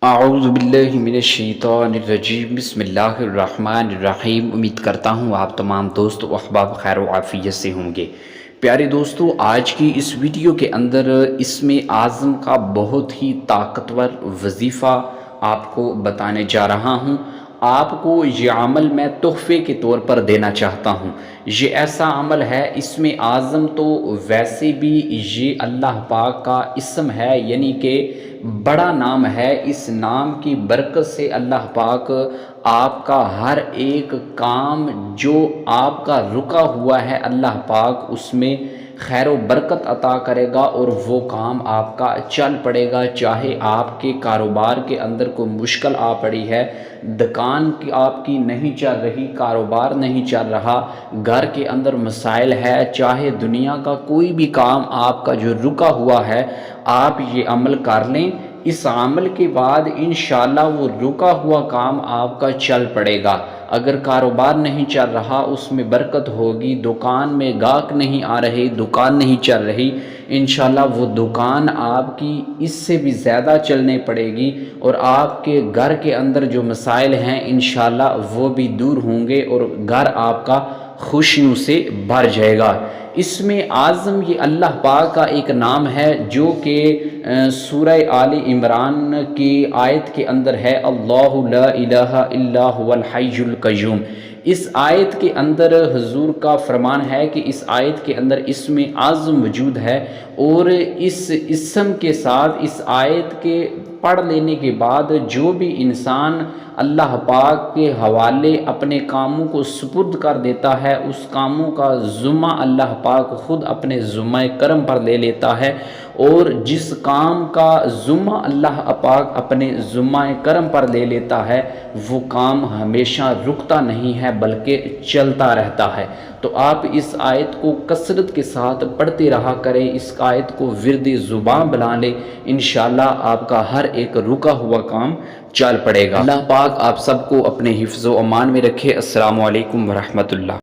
اعوذ باللہ من الشیطان الرجیم بسم اللہ الرحمن الرحیم۔ امید کرتا ہوں آپ تمام دوست و احباب خیر و عافیت سے ہوں گے۔ پیارے دوستو، آج کی اس ویڈیو کے اندر اسم اعظم کا بہت ہی طاقتور وظیفہ آپ کو بتانے جا رہا ہوں۔ آپ کو یہ عمل میں تحفے کے طور پر دینا چاہتا ہوں۔ یہ ایسا عمل ہے، اسم اعظم تو ویسے بھی یہ اللہ پاک کا اسم ہے، یعنی کہ بڑا نام ہے۔ اس نام کی برکت سے اللہ پاک آپ کا ہر ایک کام جو آپ کا رکا ہوا ہے، اللہ پاک اس میں خیر و برکت عطا کرے گا اور وہ کام آپ کا چل پڑے گا۔ چاہے آپ کے کاروبار کے اندر کوئی مشکل آ پڑی ہے، دکان کی آپ کی نہیں چل رہی، کاروبار نہیں چل رہا، گھر کے اندر مسائل ہے، چاہے دنیا کا کوئی بھی کام آپ کا جو رکا ہوا ہے، آپ یہ عمل کر لیں۔ اس عمل کے بعد انشاءاللہ وہ رکا ہوا کام آپ کا چل پڑے گا۔ اگر کاروبار نہیں چل رہا، اس میں برکت ہوگی، دکان میں گاہک نہیں آ رہے، دکان نہیں چل رہی، انشاءاللہ وہ دکان آپ کی اس سے بھی زیادہ چلنے پڑے گی، اور آپ کے گھر کے اندر جو مسائل ہیں انشاءاللہ وہ بھی دور ہوں گے، اور گھر آپ کا خوشیوں سے بھر جائے گا۔ اسم اعظم یہ اللہ پاک کا ایک نام ہے جو کہ سورہ آل عمران کی آیت کے اندر ہے، اللہ لا الہ الا هو الحی القیوم۔ اس آیت کے اندر حضور کا فرمان ہے کہ اس آیت کے اندر اسم اعظم موجود ہے، اور اس اسم کے ساتھ اس آیت کے پڑھ لینے کے بعد جو بھی انسان اللہ پاک کے حوالے اپنے کاموں کو سپرد کر دیتا ہے، اس کاموں کا ذمہ اللہ پاک خود اپنے ذمہ کرم پر لے لیتا ہے، اور جس کام کا ذمہ اللہ پاک اپنے ذمہ کرم پر لے لیتا ہے وہ کام ہمیشہ رکتا نہیں ہے بلکہ چلتا رہتا ہے۔ تو آپ اس آیت کو کثرت کے ساتھ پڑھتے رہا کریں، اس آیت کو ورد زبان بنا لیں، انشاءاللہ آپ کا ہر ایک رکا ہوا کام چل پڑے گا۔ اللہ پاک آپ سب کو اپنے حفظ و امان میں رکھے۔ السلام علیکم ورحمۃ اللہ۔